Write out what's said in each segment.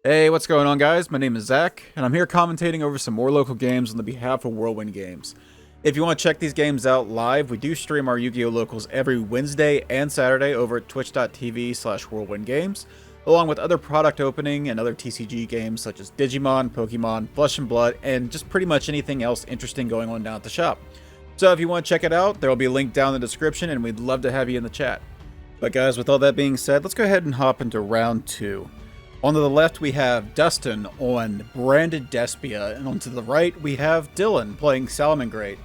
Hey, what's going on, guys? My name is Zach, and I'm here commentating over some more local games on the behalf of Whirlwind Games. If you want to check these games out live, we do stream our Yu-Gi-Oh! Locals every Wednesday and Saturday over at twitch.tv/Whirlwind Games, along with other product opening and other TCG games such as Digimon, Pokemon, Flesh and Blood, and just pretty much anything else interesting going on down at the shop. So if you want to check it out, there will be a link down in the description, and we'd love to have you in the chat. But guys, with all that being said, let's go ahead and hop into round 2. On to the left, we have Dustin on branded Despia, and on to the right, we have Dylan playing Salamangreat.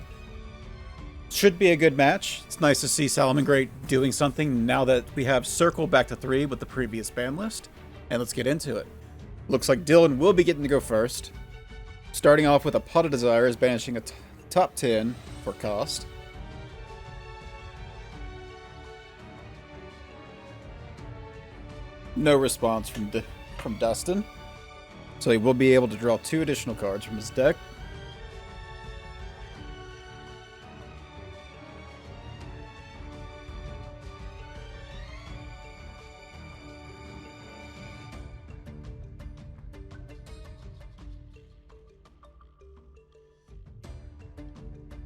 Should be a good match. It's nice to see Salamangreat doing something now that we have Circle back to 3 with the previous ban list. And let's get into it. Looks like Dylan will be getting to go first. Starting off with a Pot of Desires, banishing a top 10 for cost. No response from Dustin, so he will be able to draw 2 additional cards from his deck.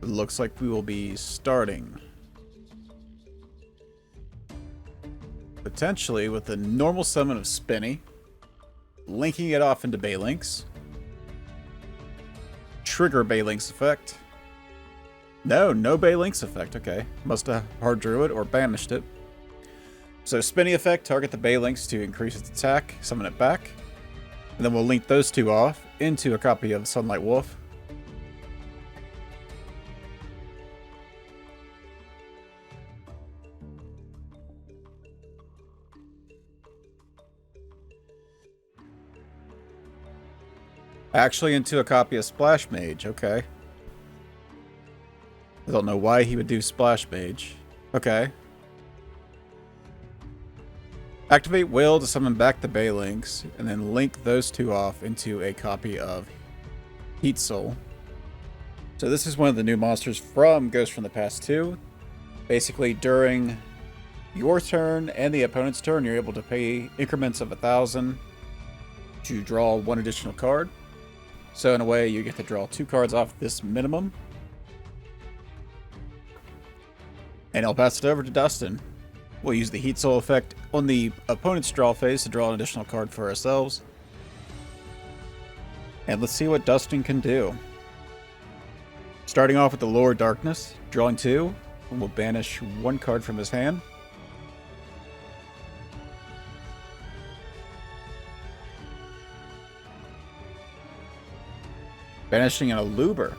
It looks like we will be starting potentially with a normal summon of Spinny, linking it off into Baylinks. Trigger Baylinks effect. No Baylinks effect. Okay. Must have hard drew it or banished it. So Spinny effect, target the Baylinks to increase its attack, summon it back. And then we'll link those 2 off into a copy of Sunlight Wolf. Actually into a copy of Splash Mage, okay. I don't know why he would do Splash Mage. Okay. Activate Will to summon back the Baylinks, and then link those 2 off into a copy of Heat Soul. So this is one of the new monsters from Ghost from the Past 2. Basically, during your turn and the opponent's turn, you're able to pay increments of 1,000 to draw 1 additional card. So in a way, you get to draw 2 cards off this minimum. And I'll pass it over to Dustin. We'll use the Heat Soul effect on the opponent's draw phase to draw an additional card for ourselves. And let's see what Dustin can do. Starting off with the Lower Darkness, drawing 2, and we'll banish 1 card from his hand. Banishing an Aluber.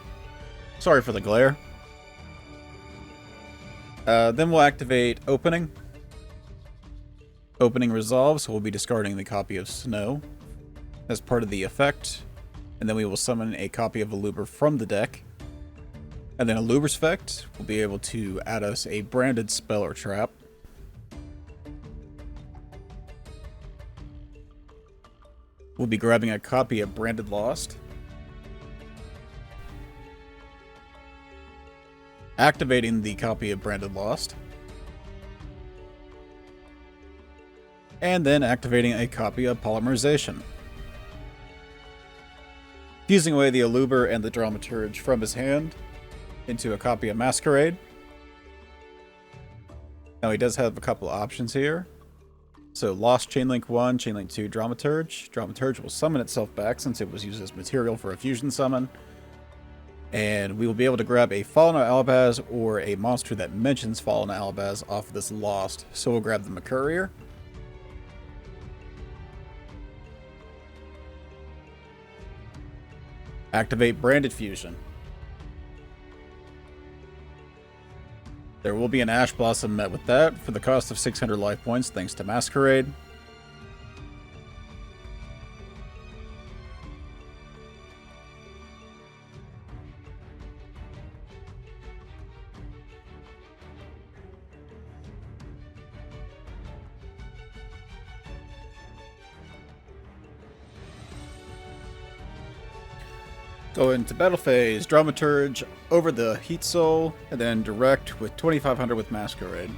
Sorry for the glare. Then we'll activate Opening. Opening resolves, so we'll be discarding the copy of Snow as part of the effect. And then we will summon a copy of Aluber from the deck. And then Aluber's effect will be able to add us a branded spell or trap. We'll be grabbing a copy of Branded Lost. Activating the copy of Branded Lost. And then activating a copy of Polymerization. Fusing away the Aluber and the Dramaturge from his hand into a copy of Masquerade. Now he does have a couple of options here. So Lost Chainlink 1, Chainlink 2, Dramaturge. Dramaturge will summon itself back since it was used as material for a fusion summon. And we will be able to grab a Fallen Alabaz or a monster that mentions Fallen Alabaz off of this Lost. So we'll grab the Mercurier. Activate Branded Fusion. There will be an Ash Blossom met with that for the cost of 600 life points thanks to Masquerade. Go into battle phase, Dramaturge over the Heat Soul, and then direct with 2500 with Masquerade.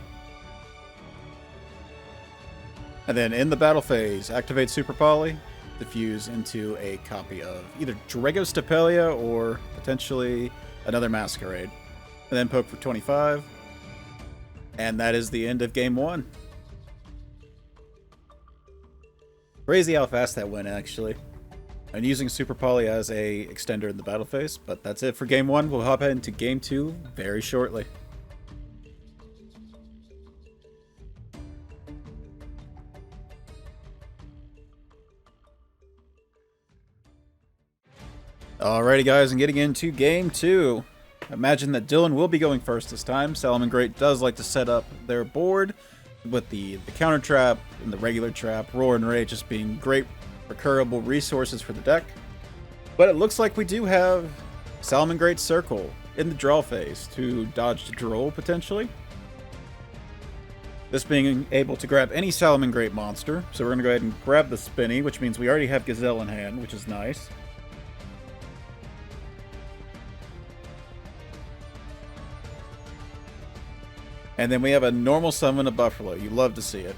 And then in the battle phase, activate Super Poly, diffuse into a copy of either Despia or potentially another Masquerade. And then poke for 25. And that is the end of game 1. Crazy how fast that went, actually. I'm using Super Poly as a extender in the battle phase, but that's it for game 1. We'll hop into game 2 very shortly. Alrighty guys, and getting into game 2. Imagine that Dylan will be going first this time. Salamangreat does like to set up their board with the counter trap and the regular trap, Roar and Rage just being great recurrable resources for the deck. But it looks like we do have Salamangreat Circle in the draw phase to dodge the Droll potentially. This being able to grab any Salamangreat monster. So we're going to go ahead and grab the Spinny, which means we already have Gazelle in hand, which is nice. And then we have a normal summon of Buffalo. You love to see it.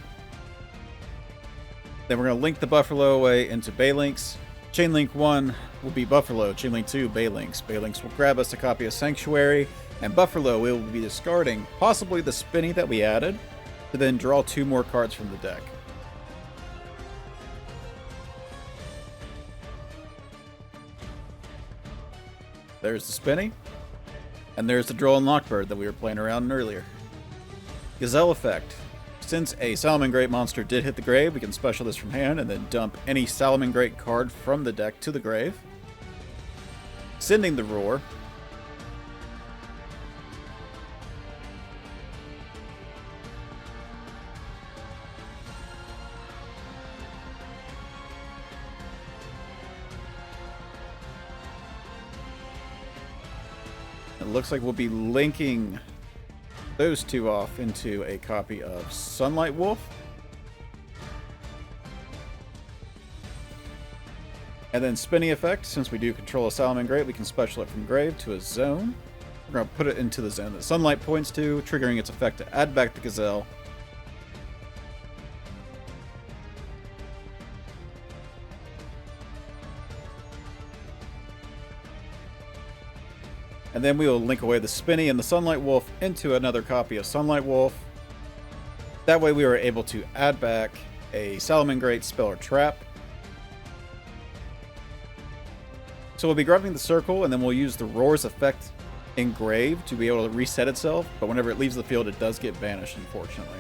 Then we're going to link the Buffalo away into Baylinks. Chainlink 1 will be Buffalo. Chainlink 2, Baylinks. Baylinks will grab us a copy of Sanctuary. And Buffalo will be discarding possibly the Spinny that we added to then draw 2 more cards from the deck. There's the Spinny. And there's the Droll and Lockbird that we were playing around in earlier. Gazelle effect. Since a Salamangreat monster did hit the grave, we can special this from hand and then dump any Salamangreat card from the deck to the grave. Sending the Roar. It looks like we'll be linking those 2 off into a copy of Sunlight Wolf. And then Spinny effect, since we do control a Salamangreat, we can special it from grave to a zone. We're going to put it into the zone that Sunlight points to, triggering its effect to add back the Gazelle. And then we will link away the Spinny and the Sunlight Wolf into another copy of Sunlight Wolf. That way we are able to add back a Salamangreat spell or trap. So we'll be grabbing the Circle, and then we'll use the Roar's effect in grave to be able to reset itself, but whenever it leaves the field it does get banished, unfortunately.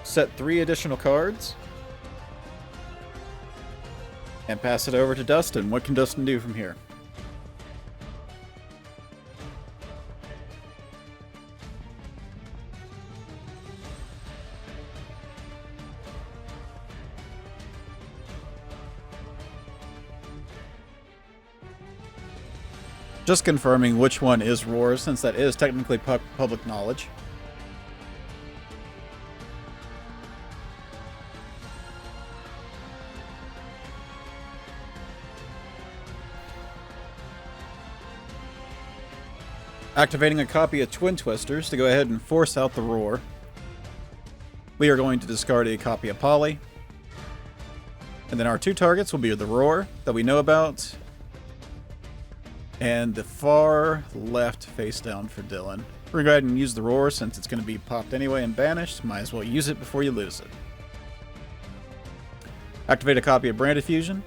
Set 3 additional cards. And pass it over to Dustin. What can Dustin do from here? Just confirming which one is Roar, since that is technically public knowledge. Activating a copy of Twin Twisters to go ahead and force out the Roar. We are going to discard a copy of Poly. And then our 2 targets will be the Roar that we know about, and the far left face down for Dylan. We're going to go ahead and use the Roar since it's going to be popped anyway and banished. Might as well use it before you lose it. Activate a copy of Branded Fusion.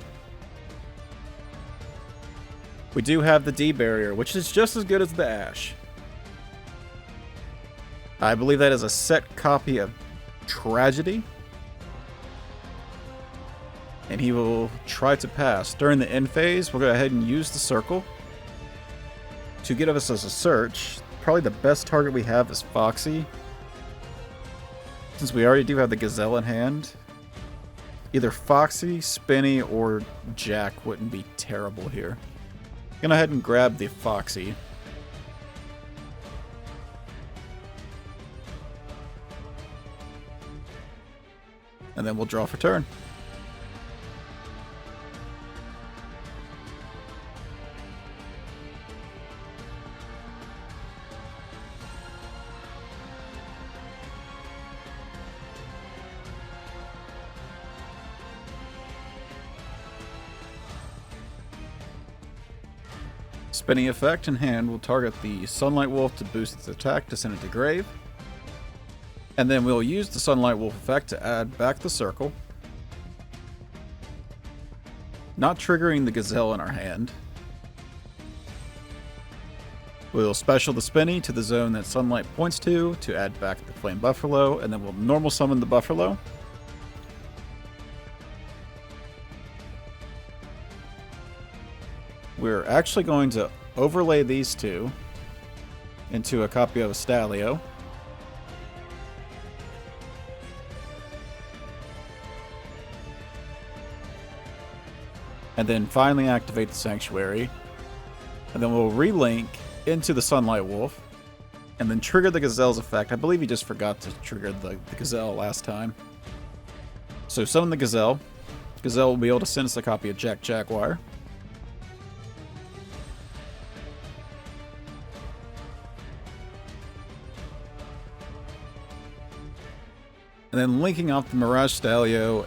We do have the D barrier, which is just as good as the Ash. I believe that is a set copy of Tragedy. And he will try to pass. During the end phase, we'll go ahead and use the Circle to get us as a search. Probably the best target we have is Foxy, since we already do have the Gazelle in hand. Either Foxy, Spinny, or Jack wouldn't be terrible here. Go ahead and grab the Foxy. And then we'll draw for turn. Spinning effect in hand will target the Sunlight Wolf to boost its attack to send it to grave. And then we'll use the Sunlight Wolf effect to add back the circle. Not triggering the Gazelle in our hand. We'll special the Spinny to the zone that Sunlight points to add back the Flame Buffalo, and then we'll normal summon the Buffalo. We're actually going to overlay these two into a copy of Stalio. And then finally activate the Sanctuary. And then we'll relink into the Sunlight Wolf. And then trigger the Gazelle's effect. I believe you just forgot to trigger the Gazelle last time. So summon the Gazelle. Gazelle will be able to send us a copy of Jack Jaguar. And then linking off the Mirage Stalio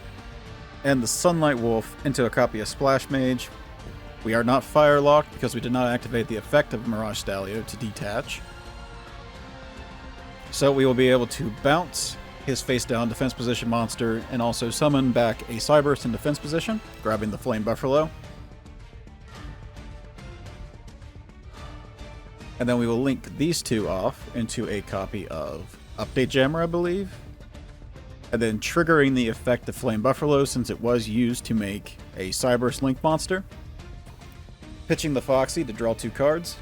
and the Sunlight Wolf into a copy of Splash Mage. We are not fire locked because we did not activate the effect of Mirage Stalio to detach. So we will be able to bounce his face down defense position monster and also summon back a Cyburst in defense position, grabbing the Flame Buffalo. And then we will link these two off into a copy of Update Jammer, I believe. And then triggering the effect of Flame Buffalo since it was used to make a Cyburst Link monster. Pitching the Foxy to draw 2 cards.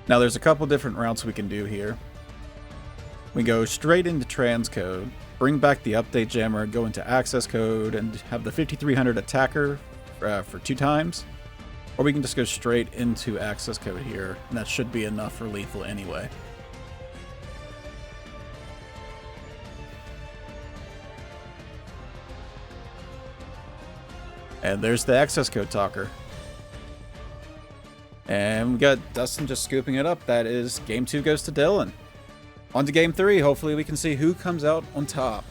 Now there's a couple different routes we can do here. We go straight into transcode, bring back the Update Jammer, go into access code, and have the 5300 attacker for 2 times. Or we can just go straight into access code here, and that should be enough for lethal anyway. And there's the access code talker. And we got Dustin just scooping it up. That is game 2 goes to Dylan. On to game 3. Hopefully we can see who comes out on top.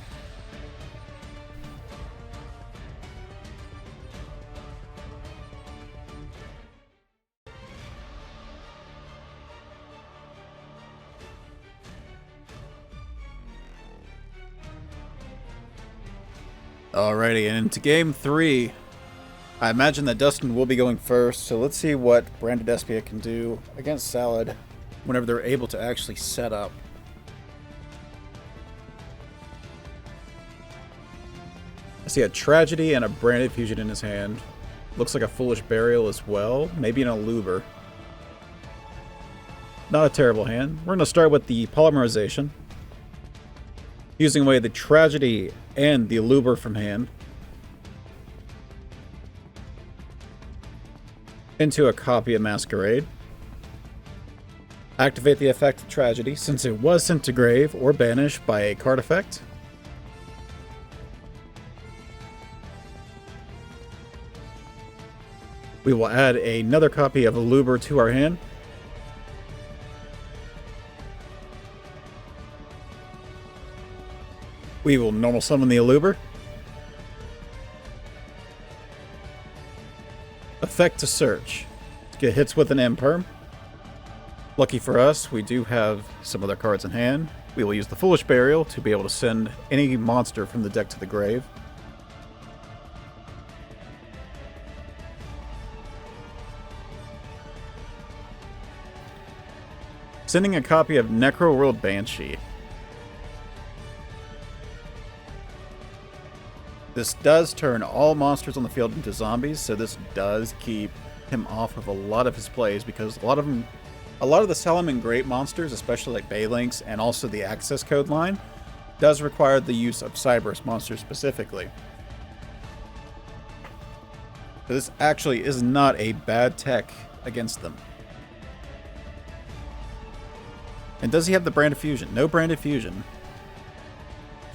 Alrighty, and into game 3. I imagine that Dustin will be going first, so let's see what Branded Despia can do against Salad whenever they're able to actually set up. I see a Tragedy and a Branded Fusion in his hand. Looks like a Foolish Burial as well, maybe an Aluber. Not a terrible hand. We're going to start with the Polymerization. Using away the Tragedy and the Aluber from hand. Into a copy of Masquerade. Activate the effect of Tragedy since it was sent to grave or banished by a card effect. We will add another copy of Aluber to our hand. We will normal summon the Aluber. Effect to search. Get hits with an Imperm. Lucky for us, we do have some other cards in hand. We will use the Foolish Burial to be able to send any monster from the deck to the grave. Sending a copy of Necro World Banshee. This does turn all monsters on the field into zombies, so this does keep him off of a lot of his plays because a lot of the Salamangreat monsters, especially like Baylinks and also the access code line, does require the use of Cyberse monsters specifically. So this actually is not a bad tech against them. And does he have the Branded Fusion? No Branded Fusion.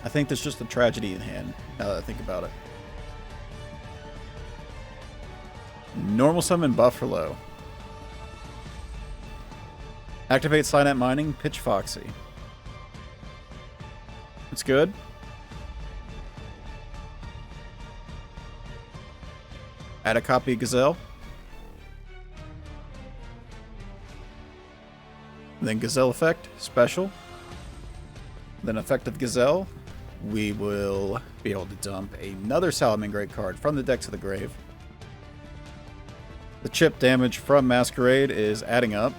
I think there's just a Tragedy in hand, now that I think about it. Normal summon Buffalo. Activate Silent Mining, pitch Foxy. It's good. Add a copy of Gazelle. Then Gazelle effect, special. Then effect of Gazelle, we will be able to dump another Salamangreat card from the deck to the grave. The chip damage from Masquerade is adding up.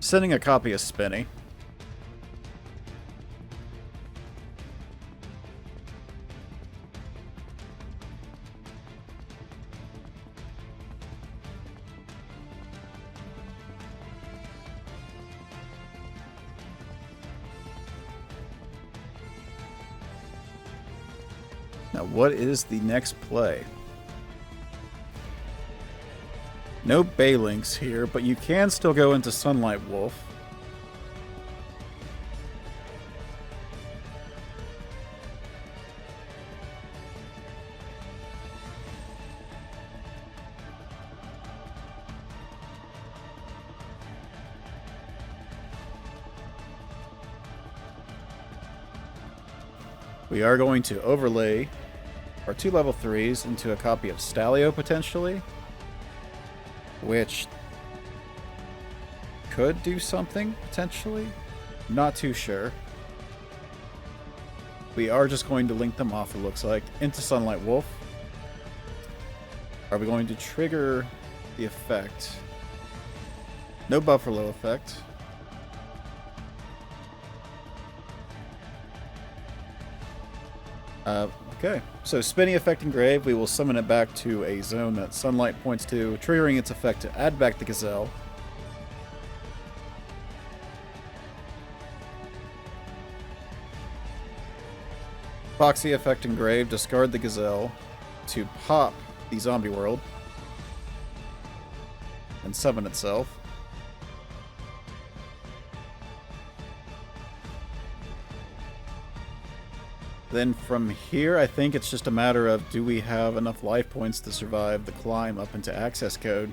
Sending a copy of Spinny. Now, what is the next play? No Balinks here, but you can still go into Sunlight Wolf. We are going to overlay our 2 level 3s into a copy of Stalio, potentially, which could do something, potentially. Not too sure. We are just going to link them off, it looks like, into Sunlight Wolf. Are we going to trigger the effect? No Buffalo effect. Okay, so Spinny affecting Grave, we will summon it back to a zone that Sunlight points to, triggering its effect to add back the Gazelle. Foxy affecting Grave, discard the Gazelle to pop the Zombie World and summon itself. Then from here, I think it's just a matter of, do we have enough life points to survive the climb up into access code?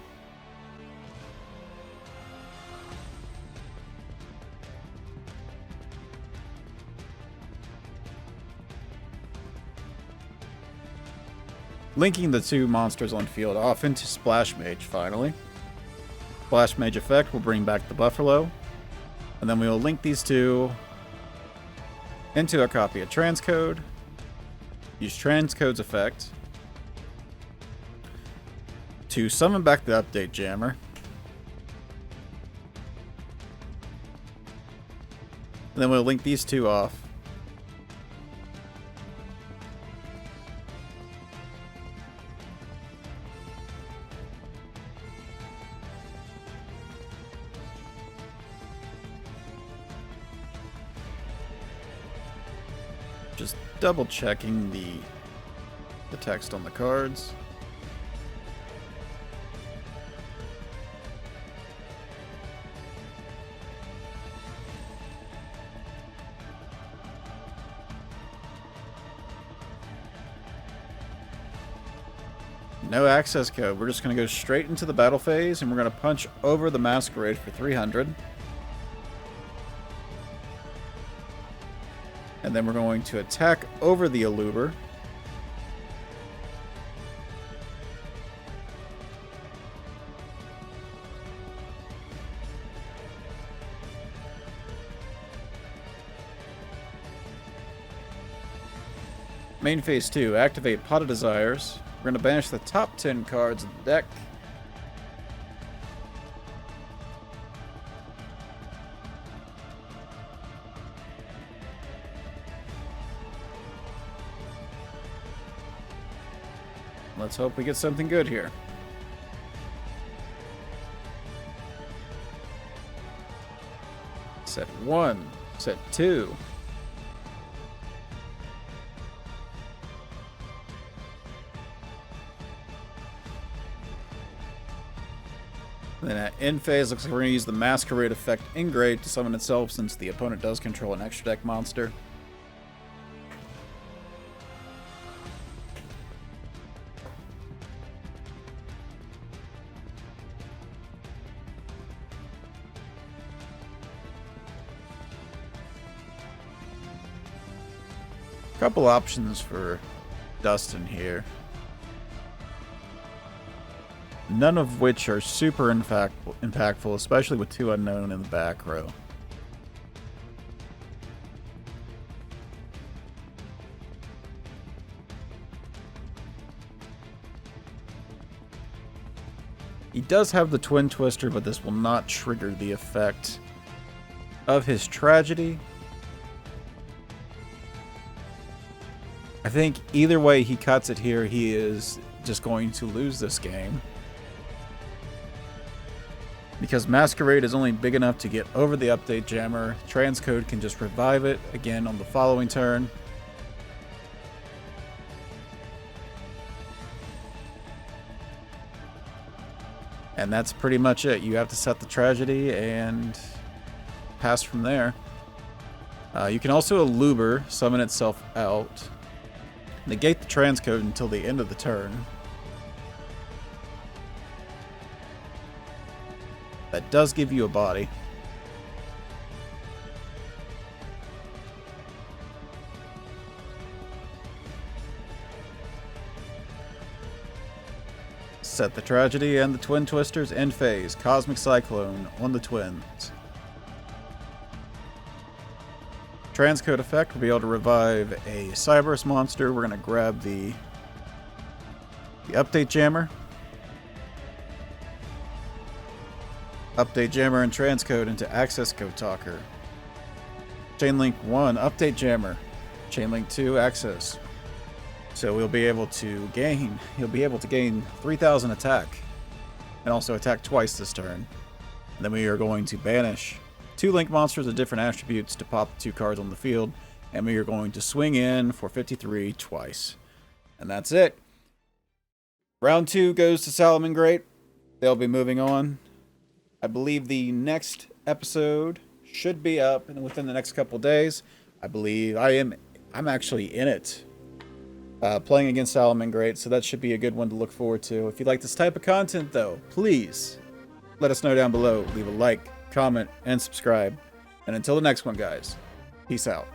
Linking the 2 monsters on field off into Splash Mage, finally. Splash Mage effect will bring back the Buffalo. And then we will link these 2 into a copy of Transcode. Use Transcode's effect to summon back the Update Jammer. And then we'll link these 2 off. Just double checking the text on the cards. No access code. We're just going to go straight into the battle phase, and we're going to punch over the Masquerade for 300. And then we're going to attack over the Eluber. Main phase 2, activate Pot of Desires. We're going to banish the top 10 cards of the deck. Let's hope we get something good here. Set 1, set 2. Then at end phase, looks like we're going to use the Masquerade effect Ingrate to summon itself, since the opponent does control an extra deck monster. Couple options for Dustin here. None of which are super impactful, especially with 2 unknown in the back row. He does have the Twin Twister, but this will not trigger the effect of his Tragedy. I think either way he cuts it here, he is just going to lose this game. Because Masquerade is only big enough to get over the update jammer. Transcode can just revive it again on the following turn. And that's pretty much it. You have to set the Tragedy and pass from there. You can also Eluber, summon itself out. Negate the transcode until the end of the turn. That does give you a body. Set the Tragedy and the Twin Twisters end phase. Cosmic Cyclone on the Twins. Transcode effect will be able to revive a Cyberus monster. We're going to grab the Update Jammer. Update Jammer and Transcode into Access Code Talker. Chainlink 1, Update Jammer. Chainlink 2, Access. So he'll be able to gain 3,000 attack. And also attack twice this turn. And then we are going to banish 2 link monsters with different attributes to pop the 2 cards on the field, and we are going to swing in for 53 twice. And that's it. Round 2 goes to Salamangreat. They'll be moving on. I believe the next episode should be up within the next couple days. I believe I'm actually in it. Playing against Salamangreat, so that should be a good one to look forward to. If you like this type of content though, please let us know down below. Leave a like, comment, and subscribe. And until the next one, guys, peace out.